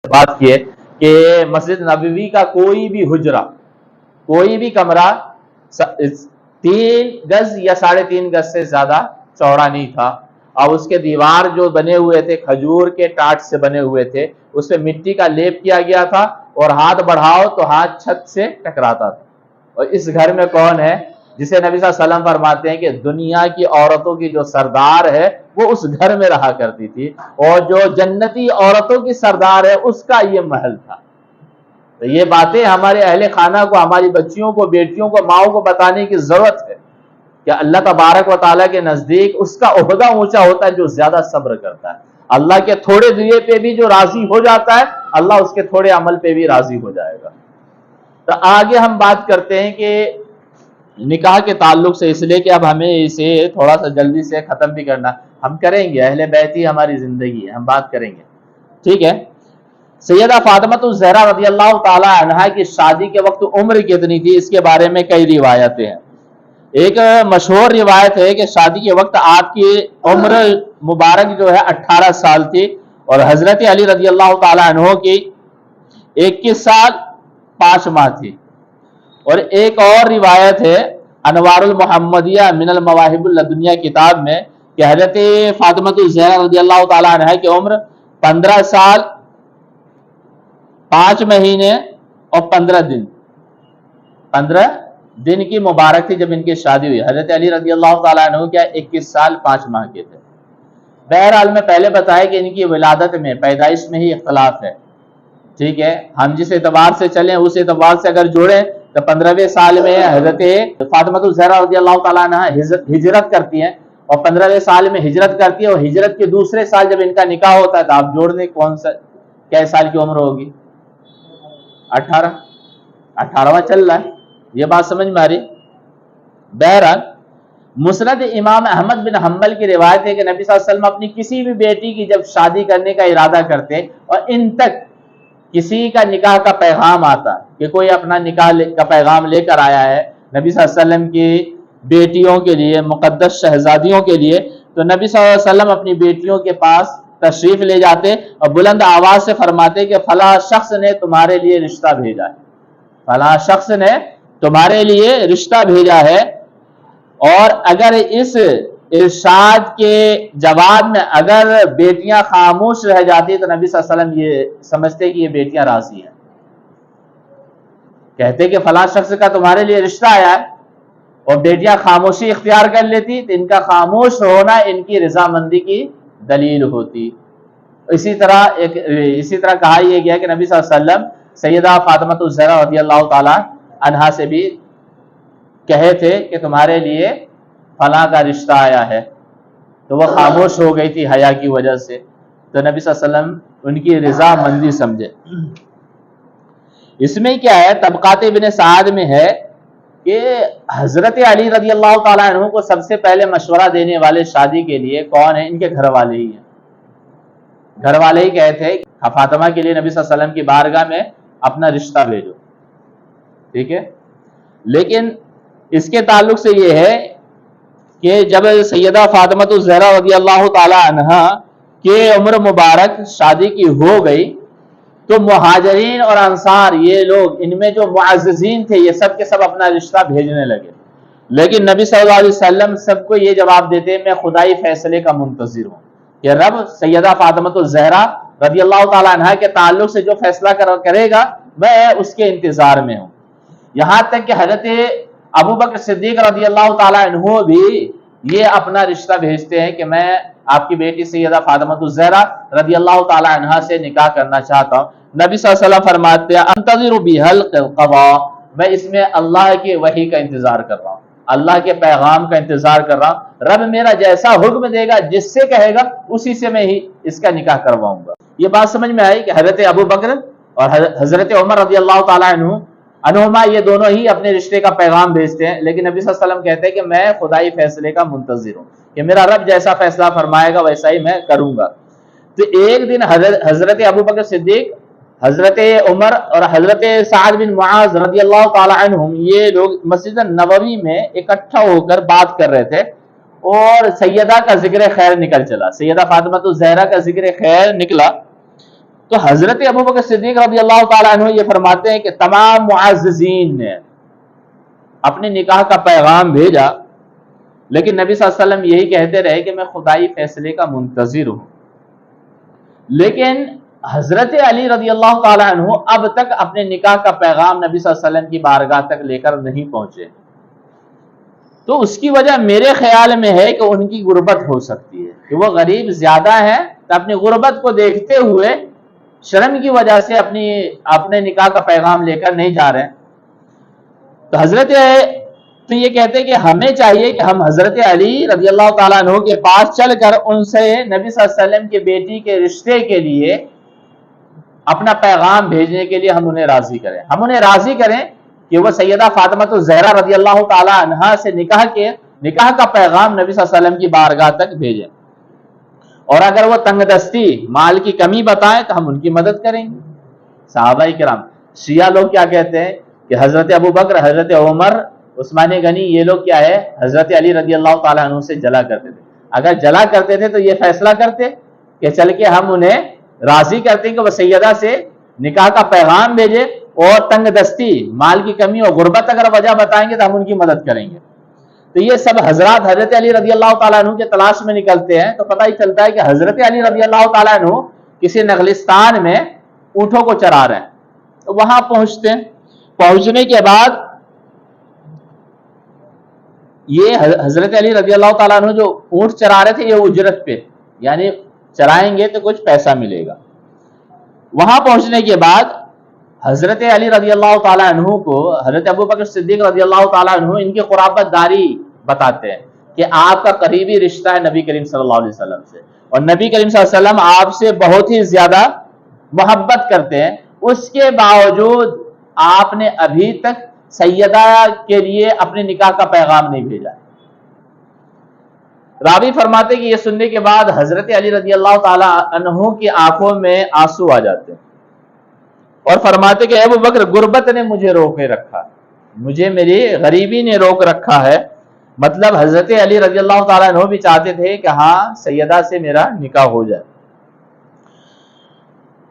بات کی ہے کہ مسجد نبوی کا کوئی بھی حجرہ، کوئی بھی کمرہ 3 گز یا 3.5 گز سے زیادہ چوڑا نہیں تھا، اور اس کے دیوار جو بنے ہوئے تھے کھجور کے ٹاٹ سے بنے ہوئے تھے، اس پہ مٹی کا لیپ کیا گیا تھا، اور ہاتھ بڑھاؤ تو ہاتھ چھت سے ٹکراتا تھا۔ اور اس گھر میں کون ہے جسے نبی صلی اللہ علیہ وسلم فرماتے ہیں کہ دنیا کی عورتوں کی جو سردار ہے وہ اس گھر میں رہا کرتی تھی، اور جو جنتی عورتوں کی سردار ہے اس کا یہ محل تھا۔ تو یہ باتیں ہمارے اہل خانہ کو، ہماری بچیوں کو، بیٹیوں کو، ماؤں کو بتانے کی ضرورت ہے کہ اللہ تبارک و تعالیٰ کے نزدیک اس کا عہدہ اونچا ہوتا ہے جو زیادہ صبر کرتا ہے۔ اللہ کے تھوڑے دیے پہ بھی جو راضی ہو جاتا ہے، اللہ اس کے تھوڑے عمل پہ بھی راضی ہو جائے گا۔ تو آگے ہم بات کرتے ہیں کہ نکاح کے تعلق سے، اس لیے کہ اب ہمیں اسے تھوڑا سا جلدی سے ختم بھی کرنا، ہم کریں گے، اہل بیت ہی ہماری زندگی ہے، ہم بات کریں گے، ٹھیک ہے۔ سیدہ فاطمہ الزہرا رضی اللہ تعالی عنہا کی شادی کے وقت عمر کتنی تھی، اس کے بارے میں کئی روایتیں ہیں۔ ایک مشہور روایت ہے کہ شادی کے وقت آپ کی عمر مبارک جو ہے 18 سال تھی، اور حضرت علی رضی اللہ تعالی عنہ کی 21 سال 5 ماہ تھی۔ اور ایک اور روایت ہے انوار المحمدیہ من المواہب اللدنیہ کتاب میں کہ حضرت فاطمہ الزہرا رضی اللہ تعالی عنہ کی عمر 15 سال 5 مہینے اور 15 دن 15 دن کی مبارک تھی جب ان کی شادی ہوئی۔ حضرت علی رضی اللہ تعالیٰ عنہ کیا 21 سال 5 ماہ کے تھے۔ بہرحال میں پہلے بتایا کہ ان کی ولادت میں، پیدائش میں ہی اختلاف ہے، ٹھیک ہے۔ ہم جس اعتبار سے چلیں اس اعتبار سے اگر جوڑیں تو 15ویں سال میں حضرت فاطمہ الزہرا رضی اللہ تعالیٰ عنہ ہجرت کرتی ہیں، اور 15ویں سال میں ہجرت کرتی ہے، اور ہجرت کے دوسرے سال جب ان کا نکاح ہوتا ہے تو آپ جوڑ دیں کون سا کیا سال کی عمر ہوگی؟ 18واں چل رہا ہے، یہ بات سمجھ میں آ رہی۔ بہرحال مسند امام احمد بن حنبل کی روایت ہے کہ نبی صلی اللہ علیہ وسلم اپنی کسی بھی بیٹی کی جب شادی کرنے کا ارادہ کرتے اور ان تک کسی کا نکاح کا پیغام آتا کہ کوئی اپنا نکاح کا پیغام لے کر آیا ہے نبی صلی اللہ علیہ وسلم کی بیٹیوں کے لیے، مقدس شہزادیوں کے لیے، تو نبی صلی اللہ علیہ وسلم اپنی بیٹیوں کے پاس تشریف لے جاتے اور بلند آواز سے فرماتے کہ فلاں شخص نے تمہارے لیے رشتہ بھیجا ہے، فلاں شخص نے تمہارے لیے رشتہ بھیجا ہے۔ اور اگر اس ارشاد کے جواب میں اگر بیٹیاں خاموش رہ جاتی تو نبی صلی اللہ علیہ وسلم یہ سمجھتے کہ یہ بیٹیاں راضی ہیں، کہتے کہ فلاں شخص کا تمہارے لیے رشتہ آیا ہے، اور بیٹیاں خاموشی اختیار کر لیتی تو ان کا خاموش ہونا ان کی رضامندی کی دلیل ہوتی۔ اسی طرح کہا یہ گیا کہ نبی صلی اللہ علیہ وسلم سیدہ فاطمہ الزہرا رضی اللہ تعالی عنہا سے بھی کہے تھے کہ تمہارے لیے فلاں کا رشتہ آیا ہے، تو وہ خاموش ہو گئی تھی حیا کی وجہ سے، تو نبی صلی اللہ علیہ وسلم ان کی رضا مندی سمجھے۔ اس میں کیا ہے، طبقات ابن سعد میں ہے کہ حضرت علی رضی اللہ تعالیٰ عنہ کو سب سے پہلے مشورہ دینے والے شادی کے لیے کون ہیں؟ ان کے گھر والے ہی ہیں، گھر والے ہی کہتے ہیں کہ فاطمہ کے لیے نبی صلی اللہ علیہ وسلم کی بارگاہ میں اپنا رشتہ بھیجو، ٹھیک ہے۔ لیکن اس کے تعلق سے یہ ہے کہ جب سیدہ فاطمہ الزہرا رضی اللہ تعالی عنہا کے عمر مبارک شادی کی ہو گئی تو مہاجرین اور انصار یہ لوگ ان میں جو معززین تھے یہ سب کے سب اپنا رشتہ بھیجنے لگے، لیکن نبی صلی اللہ علیہ وسلم سب کو یہ جواب دیتے میں خدائی فیصلے کا منتظر ہوں کہ رب سیدہ فاطمہ الزہرا رضی اللہ تعالی عنہا کے تعلق سے جو فیصلہ کرے گا میں اس کے انتظار میں ہوں۔ یہاں تک کہ حضرت ابو بکر صدیق رضی اللہ تعالیٰ عنہ بھی یہ اپنا رشتہ بھیجتے ہیں کہ میں آپ کی بیٹی سیدہ فاطمہ الزہرا رضی اللہ تعالیٰ عنہ سے نکاح کرنا چاہتا ہوں۔ نبی صلی اللہ علیہ وسلم فرماتے ہیں انتظر بحلق القضاء، میں اس میں اللہ کی وحی کا انتظار کر رہا ہوں، اللہ کے پیغام کا انتظار کر رہا ہوں، رب میرا جیسا حکم دے گا جس سے کہے گا اسی سے میں ہی اس کا نکاح کرواؤں گا۔ یہ بات سمجھ میں آئی کہ حضرت ابو بکر اور حضرت عمر رضی اللہ تعالیٰ عنہما یہ دونوں ہی اپنے رشتے کا پیغام بھیجتے ہیں، لیکن نبی صلی اللہ علیہ وسلم کہتے ہیں کہ میں خدائی فیصلے کا منتظر ہوں کہ میرا رب جیسا فیصلہ فرمائے گا ویسا ہی میں کروں گا۔ تو ایک دن حضرت ابو بکر صدیق، حضرت عمر اور حضرت سعد بن معاذ رضی اللہ تعالی عنہم یہ لوگ مسجد نبوی میں اکٹھا ہو کر بات کر رہے تھے، اور سیدہ کا ذکر خیر نکل چلا، سیدہ فاطمہ الزہرا کا ذکر خیر نکلا، تو حضرت ابو بکر صدیق رضی اللہ تعالیٰ عنہ یہ فرماتے ہیں کہ تمام معززین نے اپنے نکاح کا پیغام بھیجا، لیکن نبی صلی اللہ علیہ وسلم یہی کہتے رہے کہ میں خدائی فیصلے کا منتظر ہوں. لیکن حضرت علی رضی اللہ تعالیٰ عنہ اب تک اپنے نکاح کا پیغام نبی صلی اللہ علیہ وسلم کی بارگاہ تک لے کر نہیں پہنچے. تو اس کی وجہ میرے خیال میں ہے کہ ان کی غربت ہو سکتی ہے، کہ وہ غریب زیادہ ہیں تو اپنی غربت کو دیکھتے ہوئے شرم کی وجہ سے اپنے نکاح کا پیغام لے کر نہیں جا رہے ہیں. تو حضرت تو یہ کہتے ہیں کہ ہمیں چاہیے کہ ہم حضرت علی رضی اللہ تعالیٰ عنہ کے پاس چل کر ان سے نبی صلی اللہ علیہ وسلم کے بیٹی کے رشتے کے لیے اپنا پیغام بھیجنے کے لیے ہم انہیں راضی کریں. ہم انہیں راضی کریں کہ وہ سیدہ فاطمہ الزہرا رضی اللہ تعالیٰ عنہا سے نکاح کا پیغام نبی صلی اللہ علیہ وسلم کی بارگاہ تک بھیجیں، اور اگر وہ تنگ دستی مال کی کمی بتائیں تو ہم ان کی مدد کریں گے. صحابہ کرام، شیعہ لوگ کیا کہتے ہیں کہ حضرت ابو بکر، حضرت عمر، عثمان غنی، یہ لوگ کیا ہے حضرت علی رضی اللہ تعالیٰ عنہ سے جلا کرتے تھے. اگر جلا کرتے تھے تو یہ فیصلہ کرتے کہ چل کے ہم انہیں راضی کرتے ہیں کہ وہ سیدہ سے نکاح کا پیغام بھیجے، اور تنگ دستی، مال کی کمی اور غربت اگر وجہ بتائیں گے تو ہم ان کی مدد کریں گے. تو یہ سب حضرات حضرت علی رضی اللہ تعالیٰ عنہ کے تلاش میں نکلتے ہیں تو پتہ ہی چلتا ہے کہ حضرت علی رضی اللہ تعالیٰ عنہ کسی نخلستان میں اونٹوں کو چرا رہے ہیں. تو وہاں پہنچتے ہیں. پہنچنے کے بعد یہ حضرت علی رضی اللہ تعالیٰ عنہ جو اونٹ چرا رہے تھے یہ اجرت پہ، یعنی چرائیں گے تو کچھ پیسہ ملے گا. وہاں پہنچنے کے بعد حضرت علی رضی اللہ تعالیٰ عنہ کو حضرت ابو بکر صدیق رضی اللہ تعالیٰ عنہ ان کی قرابت داری بتاتے ہیں کہ آپ کا قریبی رشتہ ہے نبی کریم صلی اللہ علیہ وسلم سے، اور نبی کریم صلی اللہ علیہ وسلم آپ سے بہت ہی زیادہ محبت کرتے ہیں. اس کے باوجود آپ نے ابھی تک سیدہ کے لیے اپنے نکاح کا پیغام نہیں بھیجا. راوی فرماتے کہ یہ سننے کے بعد حضرت علی رضی اللہ تعالی عنہ کی آنکھوں میں آنسو آ جاتے اور فرماتے کہ ابو بکر، غربت نے مجھے روکے رکھا، مجھے میری غریبی نے روک رکھا ہے. مطلب حضرت علی رضی اللہ تعالیٰ عنہ بھی چاہتے تھے کہ ہاں سیدہ سے میرا نکاح ہو جائے.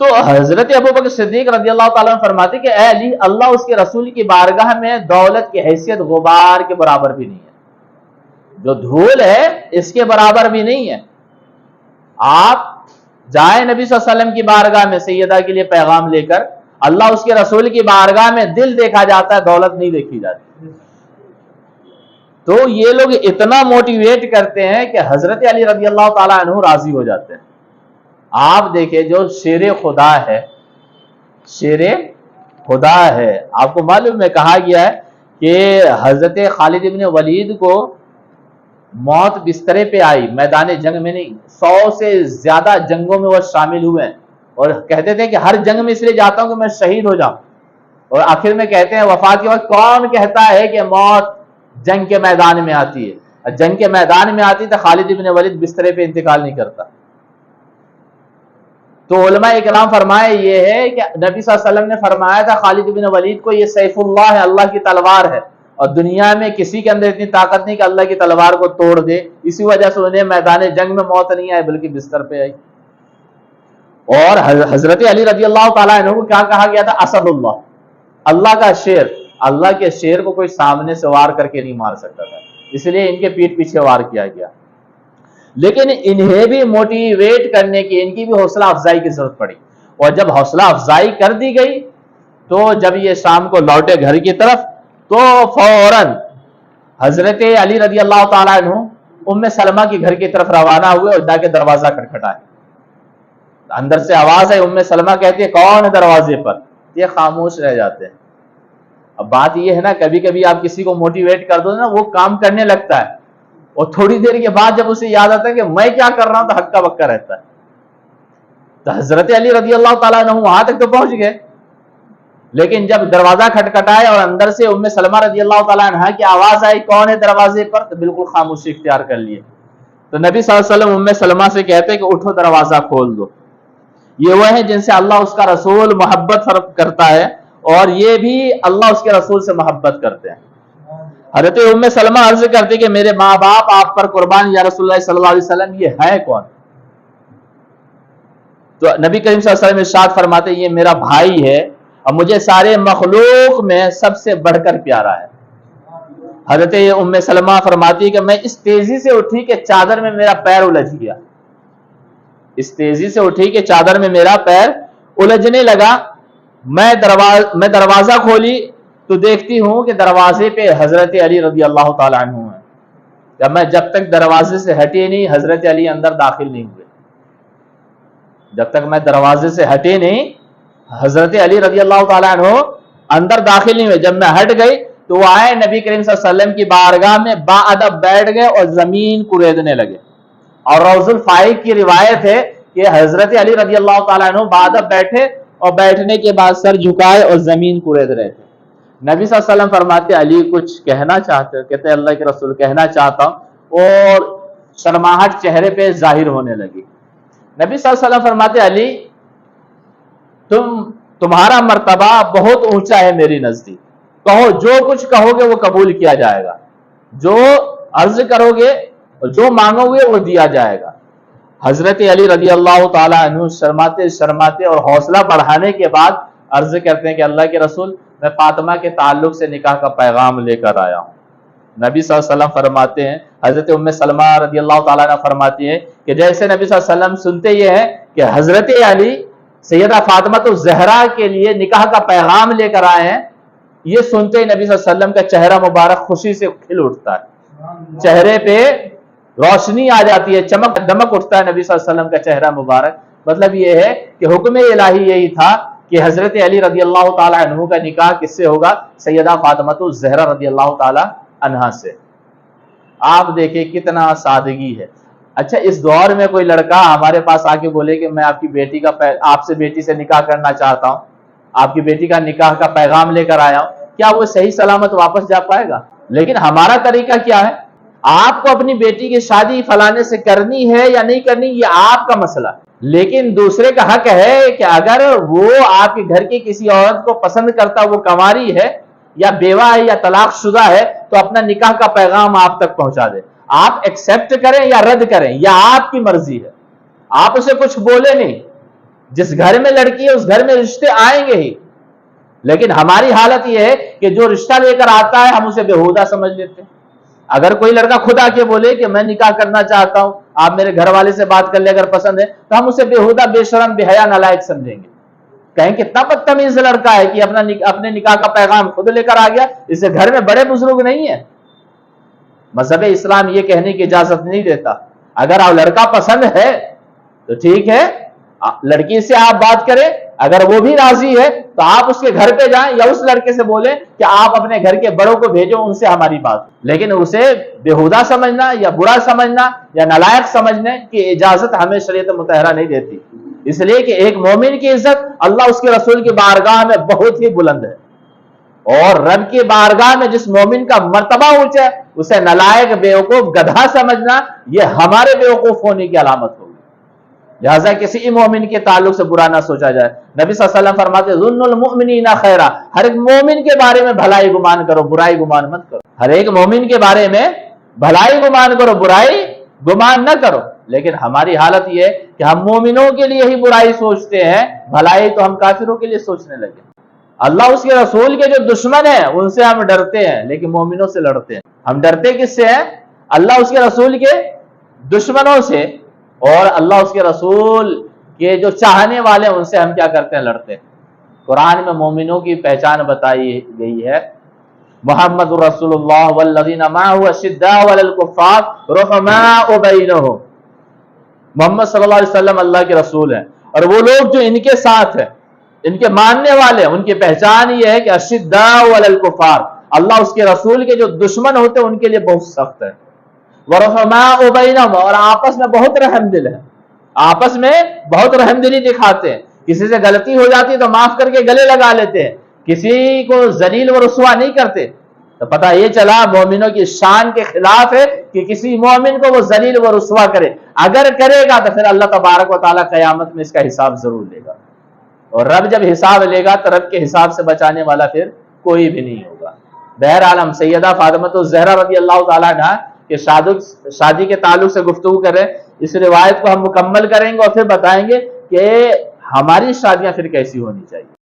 تو حضرت ابو بکر صدیق رضی اللہ تعالیٰ عنہ فرماتے کہ اے علی، اللہ اس کے رسول کی بارگاہ میں دولت کی حیثیت غبار کے برابر بھی نہیں ہے، جو دھول ہے اس کے برابر بھی نہیں ہے. آپ جائیں نبی صلی اللہ علیہ وسلم کی بارگاہ میں سیدہ کے لیے پیغام لے کر، اللہ اس کے رسول کی بارگاہ میں دل دیکھا جاتا ہے، دولت نہیں دیکھی جاتی. تو یہ لوگ اتنا موٹیویٹ کرتے ہیں کہ حضرت علی رضی اللہ تعالیٰ عنہ راضی ہو جاتے ہیں. آپ دیکھیں جو شیر خدا ہے، شیر خدا ہے، آپ کو معلوم ہے کہا گیا ہے کہ حضرت خالد ابن ولید کو موت بسترے پہ آئی، میدان جنگ میں نہیں. 100 سے زیادہ جنگوں میں وہ شامل ہوئے ہیں اور کہتے تھے کہ ہر جنگ میں اس لیے جاتا ہوں کہ میں شہید ہو جاؤں. اور آخر میں کہتے ہیں وفات کے وقت کون کہتا ہے کہ موت جنگ کے میدان میں آتی ہے؟ جنگ کے میدان میں آتی تو خالد ابن ولید بسترے پہ انتقال نہیں کرتا. تو علماء اکرام فرمائے یہ ہے کہ نبی صلی اللہ علیہ وسلم نے فرمایا تھا خالد ابن ولید کو یہ سیف اللہ ہے، اللہ کی تلوار ہے، اور دنیا میں کسی کے اندر اتنی طاقت نہیں کہ اللہ کی تلوار کو توڑ دے. اسی وجہ سے انہیں میدان جنگ میں موت نہیں آئی بلکہ بستر پہ آئی. اور حضرت علی رضی اللہ تعالیٰ عنہ کو کیا کہا گیا تھا؟ اسد اللہ، اللہ کا شیر. اللہ کے شیر کو کوئی سامنے سے وار کر کے نہیں مار سکتا تھا، اس لیے ان کے پیٹ پیچھے وار کیا گیا. لیکن انہیں بھی موٹیویٹ کرنے کی، ان کی بھی حوصلہ افزائی کی ضرورت پڑی. اور جب حوصلہ افزائی کر دی گئی تو جب یہ شام کو لوٹے گھر کی طرف تو فوراً حضرت علی رضی اللہ تعالیٰ عنہ ام سلمہ کی گھر کی طرف روانہ ہوئے اور جا کے دروازہ کھٹکھٹائے. اندر سے آواز ہے، ام سلمہ کہتی ہے کون ہے دروازے پر؟ یہ خاموش رہ جاتے ہیں. اب بات یہ ہے نا، کبھی کبھی آپ کسی کو موٹیویٹ کر دو نا، وہ کام کرنے لگتا ہے، اور تھوڑی دیر کے بعد جب اسے یاد آتا ہے کہ میں کیا کر رہا ہوں تو ہکا بکا رہتا ہے. تو حضرت علی رضی اللہ تعالیٰ عنہ وہاں تک تو پہنچ گئے، لیکن جب دروازہ کھٹکھٹائے اور اندر سے ام سلمہ رضی اللہ تعالیٰ عنہ کی آواز آئی کون ہے دروازے پر، تو بالکل خاموشی اختیار کر لیے. تو نبی صلی اللہ علیہ وسلم ام سلمہ سے کہتے کہ اٹھو دروازہ کھول دو. یہ وہ ہیں جن سے اللہ اس کا رسول محبت کرتا ہے، اور یہ بھی اللہ اس کے رسول سے محبت کرتے ہیں. حضرت ام سلمہ عرض کرتے کہ میرے ماں باپ آپ پر قربان یا رسول اللہ صلی اللہ علیہ وسلم، یہ ہے کون؟ تو نبی کریم صلی اللہ علیہ وسلم ارشاد فرماتے یہ میرا بھائی ہے اور مجھے سارے مخلوق میں سب سے بڑھ کر پیارا ہے۔ حضرت ام سلمہ فرماتی ہے کہ میں اس تیزی سے اٹھی کہ چادر میں میرا پیر الجھ گیا، اس تیزی سے اٹھی کہ چادر میں میرا پیر الجھنے لگا۔ میں دروازہ کھولی تو دیکھتی ہوں کہ دروازے پہ حضرت علی رضی اللہ تعالیٰ عنہ ہیں۔ جب تک دروازے سے ہٹے نہیں حضرت علی اندر داخل نہیں ہوئے، جب تک میں دروازے سے ہٹے نہیں حضرت علی رضی اللہ تعالیٰ عنہ اندر داخل نہیں ہوئے۔ جب میں ہٹ گئی تو وہ آئے نبی کریم صلی اللہ علیہ وسلم کی بارگاہ میں باادب بیٹھ گئے اور زمین کوریدنے لگے۔ اور روض الفائق کی روایت ہے کہ حضرت علی رضی اللہ تعالیٰ عنہ باادب بیٹھے اور بیٹھنے کے بعد سر جھکائے اور زمین کورید رہے تھے۔ نبی صلی اللہ علیہ وسلم فرماتے علی کچھ کہنا چاہتے ہو؟ کہتے اللہ کے رسول کہنا چاہتا ہوں، اور شرماہٹ چہرے پہ ظاہر ہونے لگی۔ نبی صلی اللہ علیہ وسلم فرماتے علی تمہارا مرتبہ بہت اونچا ہے میری نزدیک، کہو جو کچھ کہو گے وہ قبول کیا جائے گا، جو عرض کرو گے جو مانگو گے وہ دیا جائے گا۔ حضرت علی رضی اللہ تعالیٰ عنہ شرماتے اور حوصلہ بڑھانے کے بعد عرض کرتے ہیں کہ اللہ کے رسول میں فاطمہ کے تعلق سے نکاح کا پیغام لے کر آیا ہوں۔ نبی صلی اللہ علیہ وسلم فرماتے ہیں، حضرت ام سلمہ رضی اللہ تعالیٰ عنہ فرماتی ہے کہ جیسے نبی صلی اللہ علیہ وسلم سنتے یہ ہے کہ حضرت علی سیدہ فاطمہ الزہرا کے لیے نکاح کا پیغام لے کر آئے ہیں، یہ سنتے ہی نبی صلی اللہ علیہ وسلم کا چہرہ مبارک خوشی سے کھل اٹھتا ہے، چہرے پہ روشنی آ جاتی ہے، چمک دمک اٹھتا ہے نبی صلی اللہ علیہ وسلم کا چہرہ مبارک۔ مطلب یہ ہے کہ حکم الہی یہی تھا کہ حضرت علی رضی اللہ تعالی عنہ کا نکاح کس سے ہوگا؟ سیدہ فاطمہ الزہرا رضی اللہ تعالی عنہا سے۔ آپ دیکھیں کتنا سادگی ہے۔ اچھا اس دور میں کوئی لڑکا ہمارے پاس آ کے بولے کہ میں آپ کی بیٹی کا آپ سے بیٹی سے نکاح کرنا چاہتا ہوں، آپ کی بیٹی کا نکاح کا پیغام لے کر آیا ہوں، کیا وہ صحیح سلامت واپس جا پائے گا؟ لیکن ہمارا طریقہ کیا ہے؟ آپ کو اپنی بیٹی کی شادی فلانے سے کرنی ہے یا نہیں کرنی یہ آپ کا مسئلہ، لیکن دوسرے کا حق ہے کہ اگر وہ آپ کے گھر کی کسی عورت کو پسند کرتا، وہ کنواری ہے یا بیوہ ہے یا طلاق شدہ ہے، تو اپنا نکاح کا پیغام آپ تک پہنچا دے۔ آپ ایکسپٹ کریں یا رد کریں یہ آپ کی مرضی ہے، آپ اسے کچھ بولے نہیں۔ جس گھر میں لڑکی ہے اس گھر میں رشتے آئیں گے ہی، لیکن ہماری حالت یہ ہے کہ جو رشتہ لے کر آتا ہے ہم اسے بےہودہ سمجھ لیتے ہیں۔ اگر کوئی لڑکا خود آ کے بولے کہ میں نکاح کرنا چاہتا ہوں، آپ میرے گھر والے سے بات کر لے اگر پسند ہے، تو ہم اسے بےہودہ، بے شرم، بے حیا، نالائق سمجھیں گے، کہیں کتنا بدتمیز لڑکا ہے کہ اپنے نکاح کا پیغام خود لے کر آ گیا، اسے گھر میں بڑے بزرگ نہیں ہیں۔ مذہب اسلام یہ کہنے کی اجازت نہیں دیتا۔ اگر آپ لڑکا پسند ہے تو ٹھیک ہے، لڑکی سے آپ بات کریں، اگر وہ بھی راضی ہے تو آپ اس کے گھر پہ جائیں یا اس لڑکے سے بولیں کہ آپ اپنے گھر کے بڑوں کو بھیجو، ان سے ہماری بات۔ لیکن اسے بےہودہ سمجھنا یا برا سمجھنا یا نالائق سمجھنے کی اجازت ہمیں شریعت مطہرہ نہیں دیتی، اس لیے کہ ایک مومن کی عزت اللہ اس کے رسول کی بارگاہ میں بہت ہی بلند ہے، اور رب کی بارگاہ میں جس مومن کا مرتبہ اونچا ہے اسے نالائق، بیوقوف، گدھا سمجھنا یہ ہمارے بیوقوف ہونے کی علامت ہوگی۔ لہذا کسی مومن کے تعلق سے برا نہ سوچا جائے۔ نبی صلی اللہ علیہ وسلم فرماتے ظن المؤمنین خیرا، ہر ایک مومن کے بارے میں بھلائی گمان کرو، برائی گمان مت کرو۔ ہر ایک مومن کے بارے میں بھلائی گمان کرو، برائی گمان نہ کرو۔ لیکن ہماری حالت یہ ہے کہ ہم مومنوں کے لیے ہی برائی سوچتے ہیں، بھلائی تو ہم کافروں کے لیے سوچنے لگے۔ اللہ اس کے رسول کے جو دشمن ہیں ان سے ہم ڈرتے ہیں، لیکن مومنوں سے لڑتے ہیں۔ ہم ڈرتے کس سے ہیں؟ اللہ اس کے رسول کے دشمنوں سے، اور اللہ اس کے رسول کے جو چاہنے والے ہیں ان سے ہم کیا کرتے ہیں؟ لڑتے ہیں۔ قرآن میں مومنوں کی پہچان بتائی گئی ہے، محمد رسول اللہ والذین معہ اشداء علی الکفار رحماء بینہم۔ محمد صلی اللہ علیہ وسلم اللہ کے رسول ہیں، اور وہ لوگ جو ان کے ساتھ ہیں، ان کے ماننے والے ہیں، ان کی پہچان یہ ہے کہ اشداء علی الکفار، اللہ اس کے رسول کے جو دشمن ہوتے ہیں ان کے لیے بہت سخت ہے، ورحماء بینہم، اور آپس میں بہت رحم دل ہے، آپس میں بہت رحم دلی دکھاتے ہیں۔ کسی سے غلطی ہو جاتی تو معاف کر کے گلے لگا لیتے ہیں، کسی کو ذلیل و رسوا نہیں کرتے۔ تو پتہ یہ چلا مومنوں کی شان کے خلاف ہے کہ کسی مومن کو وہ ذلیل و رسوا کرے، اگر کرے گا تو پھر اللہ تبارک و تعالیٰ قیامت میں اس کا حساب ضرور لے گا، اور رب جب حساب لے گا تو رب کے حساب سے بچانے والا پھر کوئی بھی نہیں ہوگا۔ بہرحال ہم سیدہ فاطمہ الزہرا رضی اللہ تعالیٰ عنہا کہ شادی کے تعلق سے گفتگو کریں، اس روایت کو ہم مکمل کریں گے اور پھر بتائیں گے کہ ہماری شادیاں پھر کیسی ہونی چاہیے.